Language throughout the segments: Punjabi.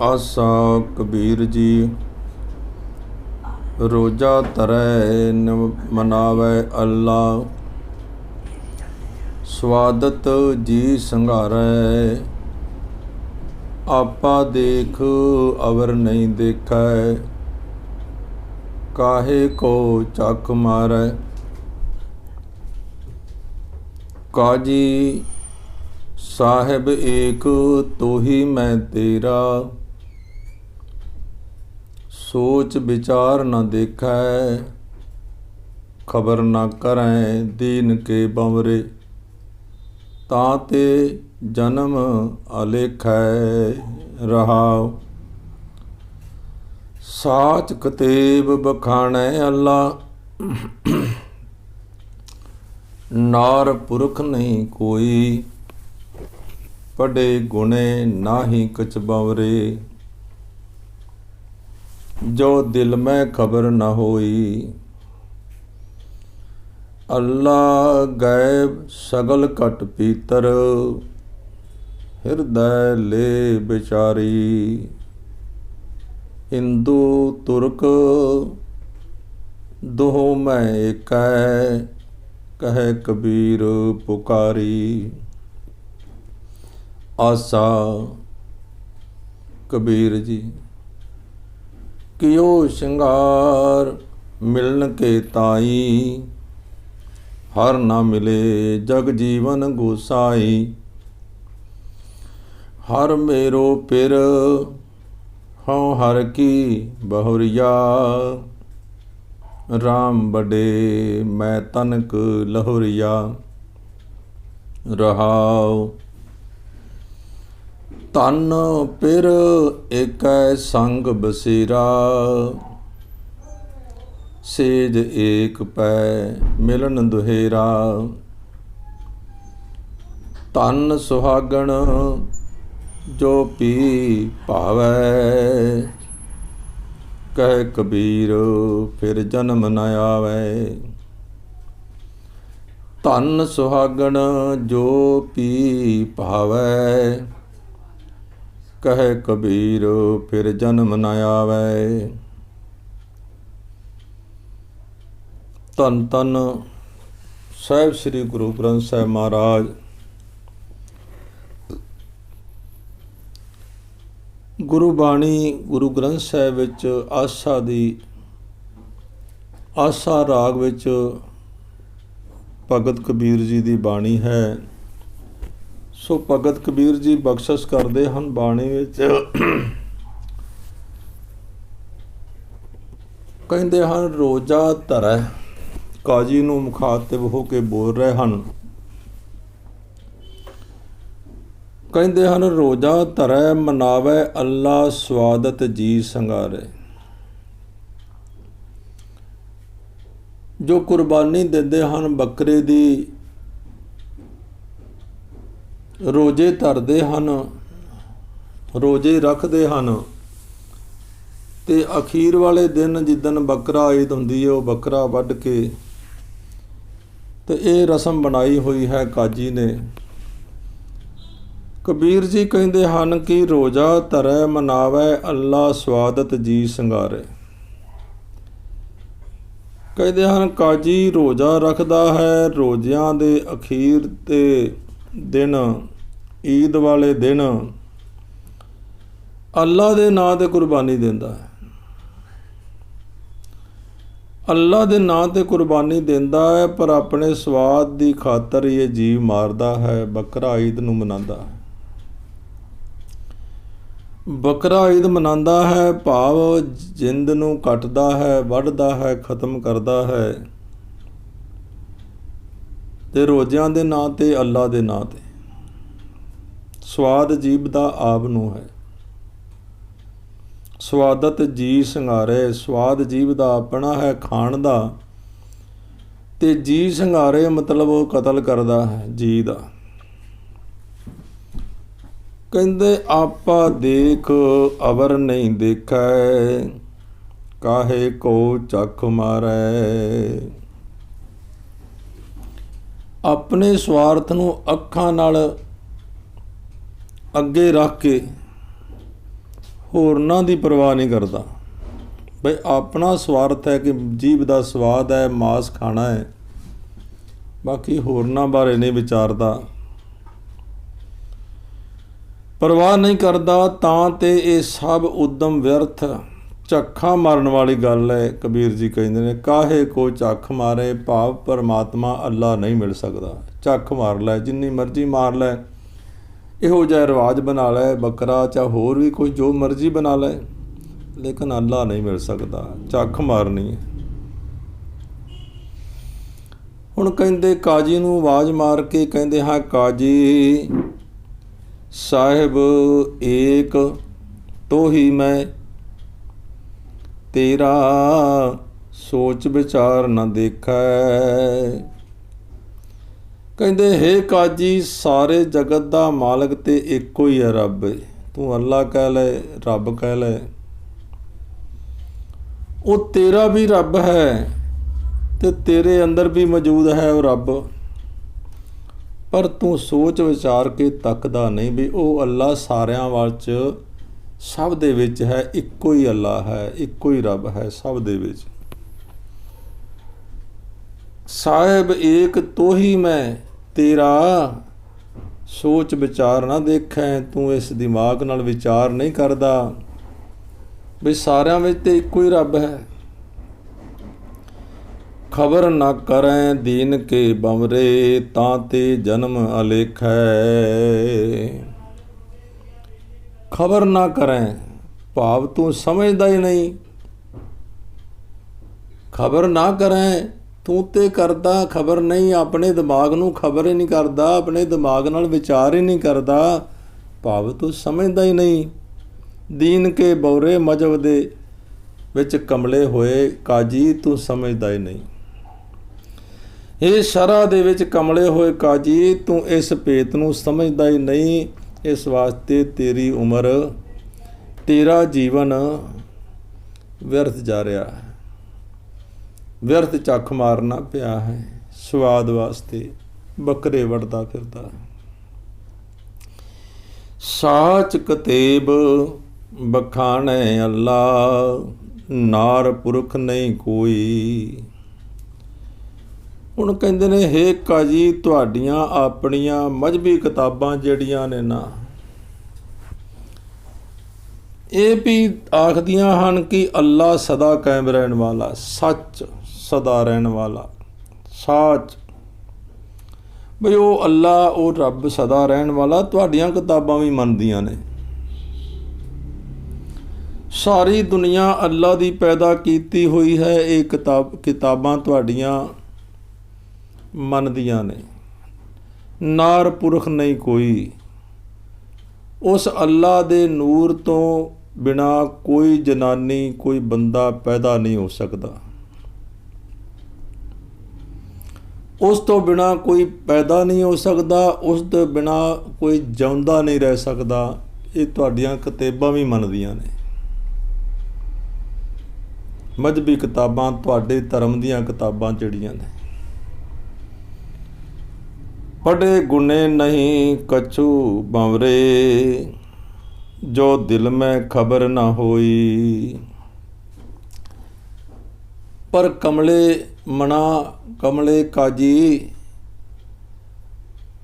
ਆਸਾ ਕਬੀਰ ਜੀ। ਰੋਜਾ ਧਰੈ ਮਨਾਵੈ ਅੱਲਾ, ਸਵਾਦਤ ਜੀ ਸੰਘਾਰੈ। ਆਪਾ ਦੇਖ ਅਵਰ ਨਹੀਂ ਦੇਖੈ, ਕਾਹੇ ਕੋ ਚੱਕ ਮਾਰੈ। ਕਾਜੀ ਸਾਹਿਬ ਏਕ ਤੋਹੀ ਮੈਂ ਤੇਰਾ, ਸੋਚ ਵਿਚਾਰ न देखै। खबर न करैं दीन के बंवरे, ताते जन्म अलेखै। रहाओ साच कतेब बखाणै अल्ला, नार पुरख नहीं कोई। पढ़े गुणे नाहि कछ बंवरे, जो दिल में खबर न होई। अल्लाह गैब सगल घट पीतर, हृदय ले विचारी। हिंदू तुर्क दोह में एकै, कहे कबीर पुकारी। आसा कबीर जी। कियो श्रृंगार मिलन के ताई, हर ना मिले जग जीवन गोसाई। हर मेरो पिर हों हर की बहुरिया, राम बड़े मैं तनक लहुरिया। रहाओ तन पिर एकै संग बसेरा, सेज एक पै मिलन दुहेरा। तन सुहागण जो पी भावै, कह कबीर फिर जन्म न आवै। तन सुहागण जो पी भावै, कहे कबीर फिर जन्म न आवै। धन धन साहिब श्री गुरु ग्रंथ साहिब महाराज। गुरु बाणी गुरु ग्रंथ साहिब विच आसा दी आसा राग विच भगत कबीर जी दी बाणी है। सो भगत कबीर जी बख्शिश करते हैं बाणी विच, कहते हैं रोजा धरै। काजी नूं मुखातिब हो के बोल रहे हैं। कहते हैं रोजा धरै मनावै अल्लाह, स्वादत जी संघारे। जो कुर्बानी देते हैं बकरे दी, रोजे धरते हैं, रोजे रखते हैं, तो अखीर वाले दिन जिदन बकरा ईद होंदी है, वो बकरा वढ़ के तो ये रस्म बनाई हुई है काजी ने। कबीर जी कहते हैं कि रोजा धरै मनावै अल्लाह, स्वादत जी संघारे। कहते हैं काजी रोजा रखता है, रोजियां दे अखीर ते दिन, ईद वाले दिन अल्लाह दे नां ते कुर्बानी देंदा है। अल्लाह दे नां ते कुर्बानी देंदा है, पर अपने स्वाद की खातर ये जीव मारदा है, बकरा ईद नूं मनांदा है। बकरा ईद मनांदा है, भाव जिंद नूं कटदा है, वढ़दा है, खत्म करदा है, ते रोज़ियां दे नां ते अल्लाह दे नां ते। स्वाद जीव दा आप नूं है। स्वादत जी संघारे, स्वाद जीव दा अपना है खाण दा, ते जी संघारे मतलब वो कतल करदा है जी दा। कहंदे आपा देख अवर नहीं देखै, काहे को चख मारै। अपने स्वार्थ नूं अखां नाल अगे रख के ਹੋਰਨਾਂ ਦੀ ਪਰਵਾਹ ਨਹੀਂ ਕਰਦਾ। ਬਈ ਆਪਣਾ ਸਵਾਰਥ ਹੈ ਕਿ ਜੀਭ ਦਾ ਸਵਾਦ ਹੈ, ਮਾਸ ਖਾਣਾ ਹੈ, ਬਾਕੀ ਹੋਰਨਾਂ ਬਾਰੇ ਨਹੀਂ ਵਿਚਾਰਦਾ, ਪਰਵਾਹ ਨਹੀਂ ਕਰਦਾ, ਤਾਂ ਤੇ ਇਹ ਸਭ ਉਦਮ ਵਿਅਰਥ, ਝੱਖਾ ਮਾਰਨ ਵਾਲੀ ਗੱਲ ਹੈ। ਕਬੀਰ ਜੀ ਕਹਿੰਦੇ ਨੇ, ਕਾਹੇ ਕੋ ਝੱਖ ਮਾਰੇ, ਭਾਵ ਪਰਮਾਤਮਾ ਅੱਲਾ ਨਹੀਂ ਮਿਲ ਸਕਦਾ। ਝੱਖ ਮਾਰ ਲੈ, ਜਿੰਨੀ ਮਰਜ਼ੀ ਮਾਰ ਲੈ, ਇਹੋ ਜਿਹਾ ਰਿਵਾਜ ਬਣਾ ਲੈ, ਬੱਕਰਾ ਚਾਹੇ ਹੋਰ ਵੀ ਕੁਝ ਜੋ ਮਰਜ਼ੀ ਬਣਾ ਲੈ, ਲੇਕਿਨ ਅੱਲਾ ਨਹੀਂ ਮਿਲ ਸਕਦਾ। ਝੱਖ ਮਾਰਨੀ ਹੈ। ਹੁਣ ਕਹਿੰਦੇ ਕਾਜੀ ਨੂੰ ਆਵਾਜ਼ ਮਾਰ ਕੇ ਕਹਿੰਦੇ, ਹਾਂ ਕਾਜੀ ਸਾਹਿਬ ਏਕ ਤੋ ਹੀ ਮੈਂ, ਤੇਰਾ ਸੋਚ ਵਿਚਾਰ ਨਾ ਦੇਖੈ। ਕਹਿੰਦੇ ਹੇ ਕਾਜੀ, ਸਾਰੇ ਜਗਤ ਦਾ ਮਾਲਕ ਤੇ ਇੱਕੋ ਹੀ ਹੈ ਰੱਬ। ਤੂੰ ਅੱਲਾ ਕਹਿ ਲੈ, ਰੱਬ ਕਹਿ ਲੈ, ਉਹ ਤੇਰਾ ਵੀ ਰੱਬ ਹੈ ਤੇ ਤੇਰੇ ਅੰਦਰ ਵੀ ਮੌਜੂਦ ਹੈ ਉਹ ਰੱਬ, ਪਰ ਤੂੰ ਸੋਚ ਵਿਚਾਰ ਕੇ ਤੱਕਦਾ ਨਹੀਂ ਵੀ ਉਹ ਅੱਲਾ ਸਾਰਿਆਂ ਵਿੱਚ, ਸਭ ਦੇ ਵਿੱਚ ਹੈ। ਇੱਕੋ ਹੀ ਅੱਲਾ ਹੈ, ਇੱਕੋ ਹੀ ਰੱਬ ਹੈ ਸਭ ਦੇ ਵਿੱਚ। ਸਾਹਿਬ ਏਕ ਤੋ ਹੀ ਮੈਂ, ਤੇਰਾ ਸੋਚ ਵਿਚਾਰ ਨਾ ਦੇਖੈ। ਤੂੰ ਇਸ ਦਿਮਾਗ ਨਾਲ ਵਿਚਾਰ ਨਹੀਂ ਕਰਦਾ ਵੀ ਸਾਰਿਆਂ ਵਿੱਚ ਤੇ ਇੱਕੋ ਹੀ ਰੱਬ ਹੈ। ਖਬਰ ਨਾ ਕਰੈ ਦੀਨ ਕੇ ਬਮਰੇ, ਤਾਂ ਤੇ ਜਨਮ ਅਲੇਖੈ। ਖਬਰ ਨਾ ਕਰੈ ਭਾਵ ਤੂੰ ਸਮਝਦਾ ਹੀ ਨਹੀਂ। ਖਬਰ ਨਾ ਕਰੈ, ਤੂੰ ਤੇ ਕਰਦਾ ਖਬਰ ਨਹੀਂ, ਆਪਣੇ ਦਿਮਾਗ ਨੂੰ ਖਬਰ ਹੀ ਨਹੀਂ ਕਰਦਾ, ਆਪਣੇ ਦਿਮਾਗ ਨਾਲ ਵਿਚਾਰ ਹੀ ਨਹੀਂ ਕਰਦਾ, ਭਾਵ ਤੂੰ ਸਮਝਦਾ ਹੀ ਨਹੀਂ। ਦੀਨ ਕੇ ਬੌਰੇ, ਮਜ਼ਹਬ ਦੇ ਵਿੱਚ ਕਮਲੇ ਹੋਏ ਕਾਜੀ, ਤੂੰ ਸਮਝਦਾ ਹੀ ਨਹੀਂ। ਇਹ ਸ਼ਰ੍ਹਾ ਦੇ ਵਿੱਚ ਕਮਲੇ ਹੋਏ ਕਾਜੀ, ਤੂੰ ਇਸ ਭੇਤ ਨੂੰ ਸਮਝਦਾ ਹੀ ਨਹੀਂ। ਇਸ ਵਾਸਤੇ ਤੇਰੀ ਉਮਰ, ਤੇਰਾ ਜੀਵਨ ਵਿਅਰਥ ਜਾ ਰਿਹਾ ਹੈ, ਵਿਅਰਥ ਝੱਖ ਮਾਰਨਾ ਪਿਆ ਹੈ। ਸਵਾਦ ਵਾਸਤੇ ਬੱਕਰੇ ਵੜਦਾ ਫਿਰਦਾ। ਸਾਚ ਕਤੇਬ ਬਖਾਣੈ ਅੱਲਾ, ਨਾਰ ਪੁਰਖ ਨਹੀਂ ਕੋਈ। ਹੁਣ ਕਹਿੰਦੇ ਨੇ ਹੇ ਕਾਜੀ, ਤੁਹਾਡੀਆਂ ਆਪਣੀਆਂ ਮਜ਼ਹਬੀ ਕਿਤਾਬਾਂ ਜਿਹੜੀਆਂ ਨੇ ਨਾ, ਇਹ ਵੀ ਆਖਦੀਆਂ ਹਨ ਕਿ ਅੱਲਾ ਸਦਾ ਕਾਇਮ ਰਹਿਣ ਵਾਲਾ, ਸੱਚ ਸਦਾ ਰਹਿਣ ਵਾਲਾ, ਸਾਚ, ਬਈ ਉਹ ਅੱਲਾ, ਉਹ ਰੱਬ ਸਦਾ ਰਹਿਣ ਵਾਲਾ। ਤੁਹਾਡੀਆਂ ਕਿਤਾਬਾਂ ਵੀ ਮੰਨਦੀਆਂ ਨੇ। ਸਾਰੀ ਦੁਨੀਆ ਅੱਲਾ ਦੀ ਪੈਦਾ ਕੀਤੀ ਹੋਈ ਹੈ, ਇਹ ਕਿਤਾਬਾਂ ਤੁਹਾਡੀਆਂ ਮੰਨਦੀਆਂ ਨੇ। ਨਾਰ ਪੁਰਖ ਨਹੀਂ ਕੋਈ, ਉਸ ਅੱਲਾ ਦੇ ਨੂਰ ਤੋਂ ਬਿਨਾ ਕੋਈ ਜਨਾਨੀ, ਕੋਈ ਬੰਦਾ ਪੈਦਾ ਨਹੀਂ ਹੋ ਸਕਦਾ। ਉਸ ਤੋਂ ਬਿਨਾ ਕੋਈ ਪੈਦਾ ਨਹੀਂ ਹੋ ਸਕਦਾ, ਉਸ ਤੋਂ ਬਿਨਾ ਕੋਈ ਜਿਉਂਦਾ ਨਹੀਂ ਰਹਿ ਸਕਦਾ। ਇਹ ਤੁਹਾਡੀਆਂ ਕਿਤਾਬਾਂ ਵੀ ਮੰਨਦੀਆਂ ਨੇ। ਮਜ਼ਹਬੀ ਕਿਤਾਬਾਂ, ਤੁਹਾਡੇ ਧਰਮ ਦੀਆਂ ਕਿਤਾਬਾਂ ਜਿਹੜੀਆਂ ਨੇ। ਪੜ੍ਹੇ ਗੁਣੇ ਨਹੀਂ ਕਛੂ ਬੰਵਰੇ, ਜੋ ਦਿਲ ਮੈਂ ਖਬਰ ਨਾ ਹੋਈ। ਪਰ ਕਮਲੇ ਮਨਾ, ਕਮਲੇ ਕਾਜੀ,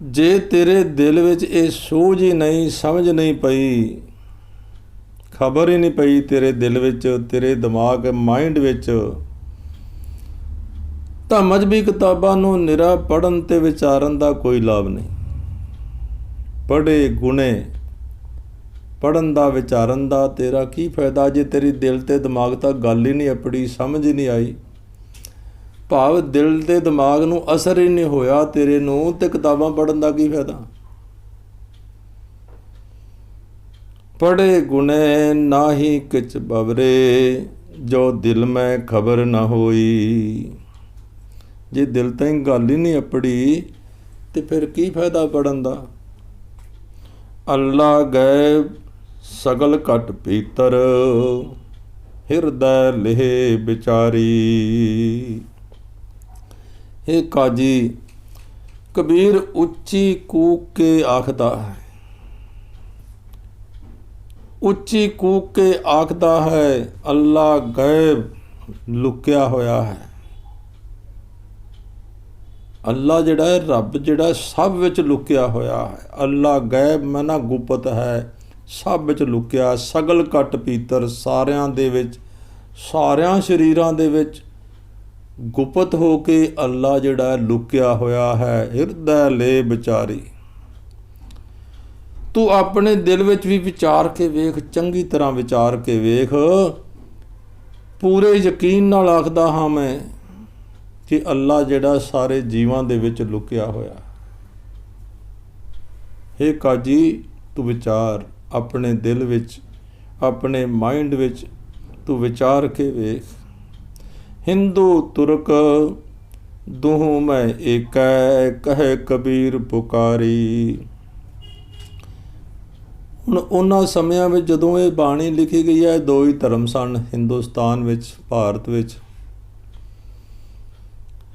ਜੇ ਤੇਰੇ ਦਿਲ ਵਿੱਚ ਇਹ ਸੋਝ ਹੀ ਨਹੀਂ, ਸਮਝ ਨਹੀਂ ਪਈ, ਖਬਰ ਹੀ ਨਹੀਂ ਪਈ ਤੇਰੇ ਦਿਲ ਵਿੱਚ, ਤੇਰੇ ਦਿਮਾਗ ਮਾਈਂਡ ਵਿੱਚ, ਤਾਂ ਮਜ਼ਹਬੀ ਕਿਤਾਬਾਂ ਨੂੰ ਨਿਰਾ ਪੜ੍ਹਨ ਤੇ ਵਿਚਾਰਨ ਦਾ ਕੋਈ ਲਾਭ ਨਹੀਂ। ਪੜ੍ਹੇ ਗੁਣੇ, ਪੜ੍ਹਨ ਦਾ ਵਿਚਾਰਨ ਦਾ ਤੇਰਾ ਕੀ ਫਾਇਦਾ ਜੇ ਤੇਰੀ ਦਿਲ ਤੇ ਦਿਮਾਗ ਤੱਕ ਗੱਲ ਹੀ ਨਹੀਂ ਅਪੜੀ, ਸਮਝ ਹੀ ਨਹੀਂ ਆਈ, ਭਾਵ ਦਿਲ ਤੇ ਦਿਮਾਗ ਨੂੰ ਅਸਰ ਹੀ ਨਹੀਂ ਹੋਇਆ ਤੇਰੇ ਨੂੰ, ਤੇ ਕਿਤਾਬਾਂ ਪੜ੍ਹਨ ਦਾ ਕੀ ਫਾਇਦਾ। ਪੜ੍ਹੇ ਗੁਣੇ ਨਾਹੀ ਕਿਛ ਬਵਰੇ, ਜੋ ਦਿਲ ਮੈਂ ਖਬਰ ਨਾ ਹੋਈ। ਜੇ ਦਿਲ ਤਾਈਂ ਗੱਲ ਹੀ ਨਹੀਂ ਅਪੜੀ ਤੇ ਫਿਰ ਕੀ ਫਾਇਦਾ ਪੜ੍ਹਨ ਦਾ। ਅੱਲਾ ਗੈਬ ਸਗਲ ਘਟ ਭੀਤਰ, ਹਿਰਦੈ ਲਿਹ ਵਿਚਾਰੀ। ਇਹ ਕਾਜੀ, ਕਬੀਰ ਉੱਚੀ ਕੂਕ ਕੇ ਆਖਦਾ ਹੈ, ਉੱਚੀ ਕੂਕ ਕੇ ਆਖਦਾ ਹੈ ਅੱਲਾ ਗੈਬ ਲੁਕਿਆ ਹੋਇਆ ਹੈ। ਅੱਲਾ ਜਿਹੜਾ ਹੈ, ਰੱਬ ਜਿਹੜਾ ਸਭ ਵਿੱਚ ਲੁਕਿਆ ਹੋਇਆ ਹੈ। ਅੱਲਾ ਗੈਬ ਮੈਨਾ ਗੁਪਤ ਹੈ, ਸਭ ਵਿੱਚ ਲੁਕਿਆ। ਸਗਲ ਘਟ ਭੀਤਰ, ਸਾਰਿਆਂ ਦੇ ਵਿੱਚ, ਸਾਰਿਆਂ ਸਰੀਰਾਂ ਦੇ ਵਿੱਚ ਗੁਪਤ ਹੋ ਕੇ ਅੱਲਾ ਜਿਹੜਾ ਲੁਕਿਆ ਹੋਇਆ ਹੈ। ਹਿਰਦੈ ਲੈ ਵਿਚਾਰੀ, ਤੂੰ ਆਪਣੇ ਦਿਲ ਵਿੱਚ ਵੀ ਵਿਚਾਰ ਕੇ ਵੇਖ, ਚੰਗੀ ਤਰ੍ਹਾਂ ਵਿਚਾਰ ਕੇ ਵੇਖ। ਪੂਰੇ ਯਕੀਨ ਨਾਲ ਆਖਦਾ ਹਾਂ ਮੈਂ ਕਿ ਅੱਲਾ ਜਿਹੜਾ ਸਾਰੇ ਜੀਵਾਂ ਦੇ ਵਿੱਚ ਲੁਕਿਆ ਹੋਇਆ। ਹੇ ਕਾਜੀ, ਤੂੰ ਵਿਚਾਰ ਆਪਣੇ ਦਿਲ ਵਿੱਚ, ਆਪਣੇ ਮਾਈਂਡ ਵਿੱਚ ਤੂੰ ਵਿਚਾਰ ਕੇ ਵੇਖ। ਹਿੰਦੂ ਤੁਰਕ ਦੋਹੋਂ ਮੈਂ ਏਕੈ, ਕਹੇ ਕਬੀਰ ਪੁਕਾਰੀ। ਹੁਣ ਉਹਨਾਂ ਸਮਿਆਂ ਵਿੱਚ ਜਦੋਂ ਇਹ ਬਾਣੀ ਲਿਖੀ ਗਈ ਹੈ, ਦੋ ਹੀ ਧਰਮ ਸਨ ਹਿੰਦੁਸਤਾਨ ਵਿੱਚ, ਭਾਰਤ ਵਿੱਚ,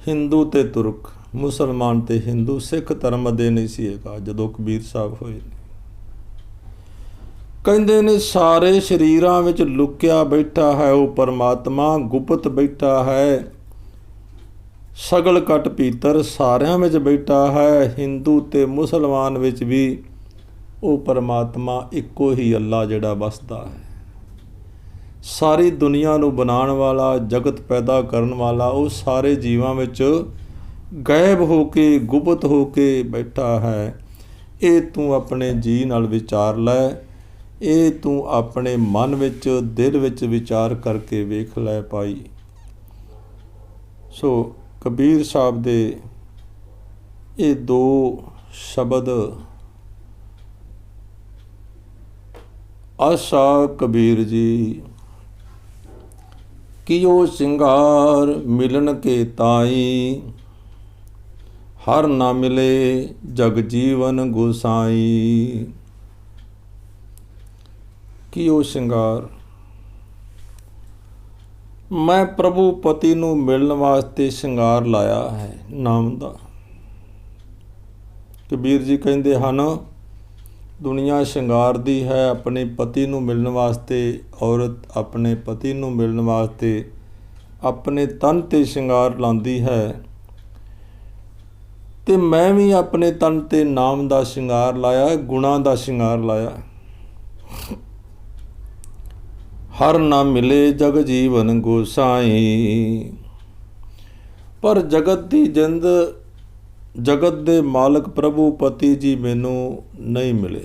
ਹਿੰਦੂ ਤੇ ਤੁਰਕ, ਮੁਸਲਮਾਨ ਤੇ ਹਿੰਦੂ। ਸਿੱਖ ਧਰਮ ਅਦੇ ਨਹੀਂ ਸੀ ਹੈਗਾ ਜਦੋਂ ਕਬੀਰ ਸਾਹਿਬ ਹੋਏ। ਕਹਿੰਦੇ ਨੇ ਸਾਰੇ ਸਰੀਰਾਂ ਵਿੱਚ ਲੁਕਿਆ ਬੈਠਾ ਹੈ ਉਹ ਪਰਮਾਤਮਾ, ਗੁਪਤ ਬੈਠਾ ਹੈ। ਸਗਲ ਘਟ ਭੀਤਰ, ਸਾਰਿਆਂ ਵਿੱਚ ਬੈਠਾ ਹੈ। ਹਿੰਦੂ ਤੇ ਮੁਸਲਮਾਨ ਵਿੱਚ ਵੀ ਉਹ ਪਰਮਾਤਮਾ ਇੱਕੋ ਹੀ ਅੱਲਾ ਜਿਹੜਾ ਵਸਦਾ ਹੈ। ਸਾਰੀ ਦੁਨੀਆ ਨੂੰ ਬਣਾਉਣ ਵਾਲਾ, ਜਗਤ ਪੈਦਾ ਕਰਨ ਵਾਲਾ, ਉਹ ਸਾਰੇ ਜੀਵਾਂ ਵਿੱਚ ਗਾਇਬ ਹੋ ਕੇ, ਗੁਪਤ ਹੋ ਕੇ ਬੈਠਾ ਹੈ। ਇਹ ਤੂੰ ਆਪਣੇ ਜੀ ਨਾਲ ਵਿਚਾਰ ਲੈ, ਇਹ ਤੂੰ ਆਪਣੇ ਮਨ ਵਿੱਚ, ਦਿਲ ਵਿੱਚ ਵਿਚਾਰ ਕਰਕੇ ਵੇਖ ਲੈ ਭਾਈ। ਸੋ ਕਬੀਰ ਸਾਹਿਬ ਦੇ ਇਹ ਦੋ ਸ਼ਬਦ, ਆਸਾ ਕਬੀਰ ਜੀ ਕਿਓ ਸਿੰਗਾਰ ਮਿਲਣ ਕੇ ਤਾਈ, ਹਰ ਨਾ ਮਿਲੇ ਜਗ ਜੀਵਨ ਗੁਸਾਈ। ਕਿਓ ਸਿੰਗਾਰ, ਮੈਂ ਪ੍ਰਭੂ ਪਤੀ ਨੂੰ ਮਿਲਣ ਵਾਸਤੇ ਸ਼ਿੰਗਾਰ ਲਾਇਆ ਹੈ ਨਾਮ ਦਾ। ਕਬੀਰ ਜੀ ਕਹਿੰਦੇ ਹਨ ਦੁਨੀਆ ਸ਼ਿੰਗਾਰਦੀ ਹੈ ਆਪਣੇ ਪਤੀ ਨੂੰ ਮਿਲਣ ਵਾਸਤੇ। ਔਰਤ ਆਪਣੇ ਪਤੀ ਨੂੰ ਮਿਲਣ ਵਾਸਤੇ ਆਪਣੇ ਤਨ 'ਤੇ ਸ਼ਿੰਗਾਰ ਲਾਉਂਦੀ ਹੈ, ਅਤੇ ਮੈਂ ਵੀ ਆਪਣੇ ਤਨ 'ਤੇ ਨਾਮ ਦਾ ਸ਼ਿੰਗਾਰ ਲਾਇਆ, ਗੁਣਾਂ ਦਾ ਸ਼ਿੰਗਾਰ ਲਾਇਆ। ਹਰ ਨਾ ਮਿਲੇ ਜਗ ਜੀਵਨ ਗੋਸਾਈ। ਪਰ ਜਗਤ ਦੀ ਜਿੰਦ, ਜਗਤ ਦੇ ਮਾਲਕ ਪ੍ਰਭੂ ਪਤੀ ਜੀ ਮੈਨੂੰ ਨਹੀਂ ਮਿਲੇ।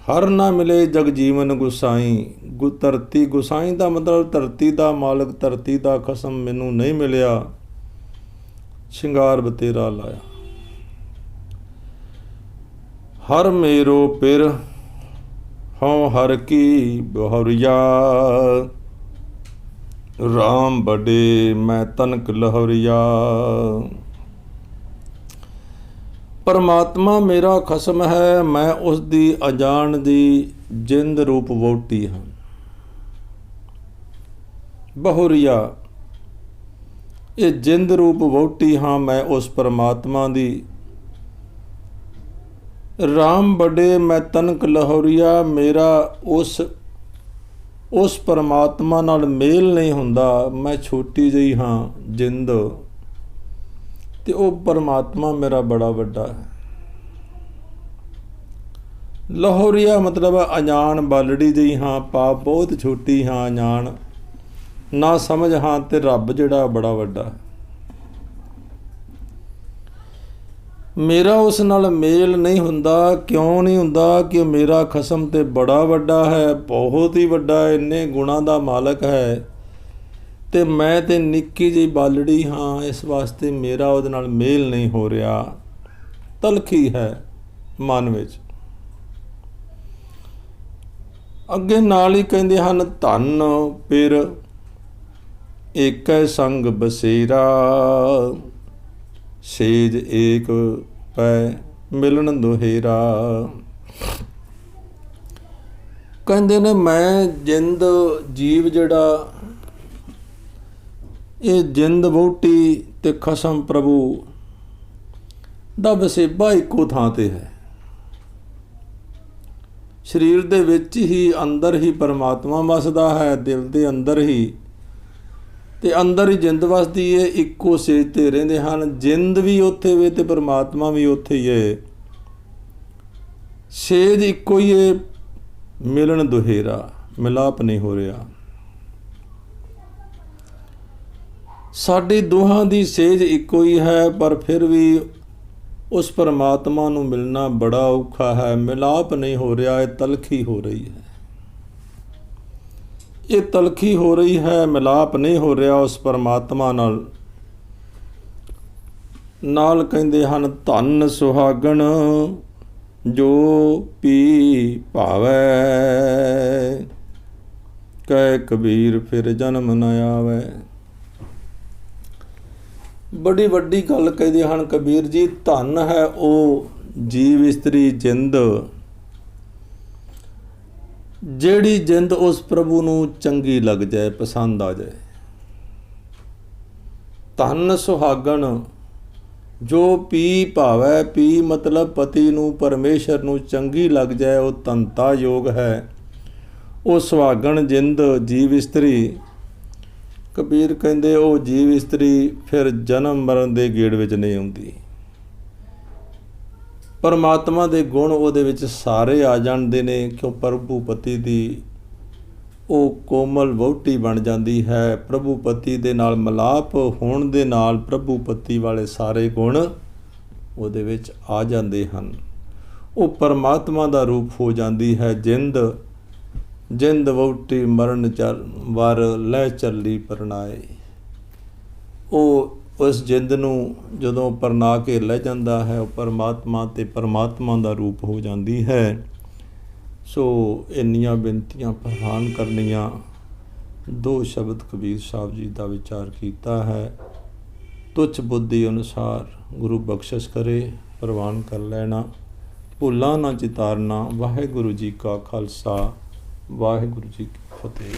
ਹਰ ਨਾ ਮਿਲੇ ਜਗ ਜੀਵਨ ਗੁਸਾਈ। ਧਰਤੀ, ਗੁਸਾਈ ਦਾ ਮਤਲਬ ਧਰਤੀ ਦਾ ਮਾਲਕ, ਧਰਤੀ ਦਾ ਖਸਮ ਮੈਨੂੰ ਨਹੀਂ ਮਿਲਿਆ। ਸ਼ਿੰਗਾਰ ਬਤੇਰਾ ਲਾਇਆ। ਹਰ ਮੇਰੋ ਪਿਰ ਹਉ ਹਰ ਕੀ ਬਹੁਰੀਆ, ਰਾਮ ਬੜੇ ਮੈਂ ਤਨਕ ਲਹੋਰੀਆ। ਪਰਮਾਤਮਾ ਮੇਰਾ ਖਸਮ ਹੈ, ਮੈਂ ਉਸ ਦੀ ਅਜਾਣ ਦੀ ਜਿੰਦ ਰੂਪ ਵਹੁਟੀ ਹਾਂ। ਬਹੁਰੀਆ, ਇਹ ਜਿੰਦ ਰੂਪ ਵਹੁਟੀ ਹਾਂ ਮੈਂ ਉਸ ਪਰਮਾਤਮਾ ਦੀ। ਰਾਮ ਬੜੇ ਮੈਂ ਤਨਕ ਲਹੋਰੀਆ, ਮੇਰਾ ਉਸ ਪਰਮਾਤਮਾ ਨਾਲ ਮੇਲ ਨਹੀਂ ਹੁੰਦਾ। ਮੈਂ ਛੋਟੀ ਜਿਹੀ ਹਾਂ ਜਿੰਦ, ਅਤੇ ਉਹ ਪਰਮਾਤਮਾ ਮੇਰਾ ਬੜਾ ਵੱਡਾ ਹੈ। ਲਹੋਰੀਆ ਮਤਲਬ ਅਣਜਾਣ ਬਾਲੜੀ ਜਿਹੀ ਹਾਂ, ਪਾਪ ਬਹੁਤ ਛੋਟੀ ਹਾਂ, ਅਣਜਾਣ ਨਾ ਸਮਝ ਹਾਂ, ਅਤੇ ਰੱਬ ਜਿਹੜਾ ਬੜਾ ਵੱਡਾ। ਮੇਰਾ ਉਸ ਨਾਲ ਮੇਲ ਨਹੀਂ ਹੁੰਦਾ। ਕਿਉਂ ਨਹੀਂ ਹੁੰਦਾ? ਕਿ ਮੇਰਾ ਖਸਮ ਤੇ ਬੜਾ ਵੱਡਾ ਹੈ, ਬਹੁਤ ਹੀ ਵੱਡਾ, ਇੰਨੇ ਗੁਣਾਂ ਦਾ ਮਾਲਕ ਹੈ, ਅਤੇ ਮੈਂ ਤੇ ਨਿੱਕੀ ਜਿਹੀ ਬਾਲੜੀ ਹਾਂ। ਇਸ ਵਾਸਤੇ ਮੇਰਾ ਉਹਦੇ ਨਾਲ ਮੇਲ ਨਹੀਂ ਹੋ ਰਿਹਾ। ਤਲਖੀ ਹੈ ਮਨ ਵਿੱਚ। ਅੱਗੇ ਨਾਲ ਹੀ ਕਹਿੰਦੇ ਹਨ ਧਨ ਪਿਰ ਏਕੈ ਸੰਗ ਬਸੇਰਾ, ਸੇਜ ਏਕ ਪੈ ਮਿਲਣ ਦੁਹੇਰਾ। ਕਹਿੰਦੇ ਨੇ ਮੈਂ ਜਿੰਦ ਜੀਵ ਜਿਹੜਾ, ਇਹ ਜਿੰਦ ਵਹੁਟੀ ਤੇ ਖਸਮ ਪ੍ਰਭੂ ਦਾ ਵਸੇਬਾ ਇੱਕੋ ਥਾਂ 'ਤੇ ਹੈ। ਸਰੀਰ ਦੇ ਵਿੱਚ ਹੀ ਅੰਦਰ ਹੀ ਪਰਮਾਤਮਾ ਵਸਦਾ ਹੈ, ਦਿਲ ਦੇ ਅੰਦਰ ਹੀ, ਤੇ ਅੰਦਰ ਹੀ ਜਿੰਦ ਵਸਦੀ ਏ। ਇੱਕੋ ਸੇਜ ਤੇ ਰਹਿੰਦੇ ਹਨ, ਜਿੰਦ ਵੀ ਉੱਥੇ ਵੇ ਤੇ ਪਰਮਾਤਮਾ ਵੀ ਉੱਥੇ ਹੀ ਏ। ਸੇਜ ਇੱਕੋ ਹੀ ਏ, ਮਿਲਣ ਦੁਹੇਰਾ, ਮਿਲਾਪ ਨਹੀਂ ਹੋ ਰਿਹਾ। ਸਾਡੀ ਦੋਹਾਂ ਦੀ ਸੇਜ ਇੱਕੋ ਹੀ ਹੈ, ਪਰ ਫਿਰ ਵੀ ਉਸ ਪਰਮਾਤਮਾ ਨੂੰ ਮਿਲਣਾ ਬੜਾ ਔਖਾ ਹੈ। ਮਿਲਾਪ ਨਹੀਂ ਹੋ ਰਿਹਾ, ਇਹ ਤਲਖੀ ਹੋ ਰਹੀ ਹੈ, ਇਹ ਤਲਖੀ ਹੋ ਰਹੀ ਹੈ, ਮਿਲਾਪ ਨਹੀਂ ਹੋ ਰਿਹਾ ਉਸ ਪਰਮਾਤਮਾ ਨਾਲ। ਨਾਲ ਕਹਿੰਦੇ ਹਨ, ਧੰਨ ਸੁਹਾਗਣ ਜੋ ਪੀ ਭਾਵੈ, ਕਹਿ ਕਬੀਰ ਫਿਰ ਜਨਮ ਨ ਆਵੈ। ਬੜੀ ਵੱਡੀ ਗੱਲ ਕਹਿੰਦੇ ਹਨ ਕਬੀਰ ਜੀ, ਧੰਨ ਹੈ ਉਹ ਜੀਵ ਇਸਤਰੀ ਜਿੰਦ, ਜਿਹੜੀ ਜਿੰਦ ਉਸ ਪ੍ਰਭੂ ਨੂੰ ਚੰਗੀ ਲੱਗ ਜਾਏ, ਪਸੰਦ ਆ ਜਾਏ। ਧੰਨ ਸੁਹਾਗਣ ਜੋ ਪੀ ਭਾਵੈ, ਪੀ ਮਤਲਬ ਪਤੀ ਨੂੰ, ਪਰਮੇਸ਼ਰ ਨੂੰ ਚੰਗੀ ਲੱਗ ਜਾਏ, ਉਹ ਧੰਤਾ ਯੋਗ ਹੈ। ਉਹ ਸੁਹਾਗਣ ਜਿੰਦ ਜੀਵ ਇਸਤਰੀ, ਕਬੀਰ ਕਹਿੰਦੇ ਉਹ ਜੀਵ ਇਸਤਰੀ ਫਿਰ ਜਨਮ ਮਰਨ ਦੇ ਗੇੜ ਵਿੱਚ ਨਹੀਂ ਆਉਂਦੀ। ਪਰਮਾਤਮਾ ਦੇ ਗੁਣ ਉਹਦੇ ਵਿੱਚ ਸਾਰੇ ਆ ਜਾਂਦੇ ਨੇ, ਕਿਉਂ ਪ੍ਰਭੂ ਪਤੀ ਦੀ ਉਹ ਕੋਮਲ ਵਹੁਟੀ ਬਣ ਜਾਂਦੀ ਹੈ। ਪ੍ਰਭੂ ਪਤੀ ਦੇ ਨਾਲ ਮਿਲਾਪ ਹੋਣ ਦੇ ਨਾਲ ਪ੍ਰਭੂ ਪਤੀ ਵਾਲੇ ਸਾਰੇ ਗੁਣ ਉਹਦੇ ਵਿੱਚ ਆ ਜਾਂਦੇ ਹਨ। ਉਹ ਪਰਮਾਤਮਾ ਦਾ ਰੂਪ ਹੋ ਜਾਂਦੀ ਹੈ। ਜਿੰਦ ਜਿੰਦ ਵਹੁਟੀ ਮਰਨ ਵਰ ਲੈ ਚੱਲੀ ਪਰਨਾਏ। ਉਹ ਉਸ ਜਿੰਦ ਨੂੰ ਜਦੋਂ ਪਰਨਾ ਕੇ ਲੈ ਜਾਂਦਾ ਹੈ, ਉਹ ਪਰਮਾਤਮਾ ਤੇ ਪਰਮਾਤਮਾ ਦਾ ਰੂਪ ਹੋ ਜਾਂਦੀ ਹੈ। ਸੋ ਇੰਨੀਆਂ ਬੇਨਤੀਆਂ ਪ੍ਰਵਾਨ ਕਰਨੀਆਂ, ਦੋ ਸ਼ਬਦ ਕਬੀਰ ਸਾਹਿਬ ਜੀ ਦਾ ਵਿਚਾਰ ਕੀਤਾ ਹੈ। ਤੁੱਛ ਬੁੱਧੀ ਅਨੁਸਾਰ ਗੁਰੂ ਬਖਸ਼ਿਸ਼ ਕਰੇ, ਪ੍ਰਵਾਨ ਕਰ ਲੈਣਾ, ਭੁੱਲਾਂ ਨਾ ਚਿਤਾਰਨਾ। ਵਾਹਿਗੁਰੂ ਜੀ ਕਾ ਖਾਲਸਾ, ਵਾਹਿਗੁਰੂ ਜੀ ਕੀ ਫਤਿਹ।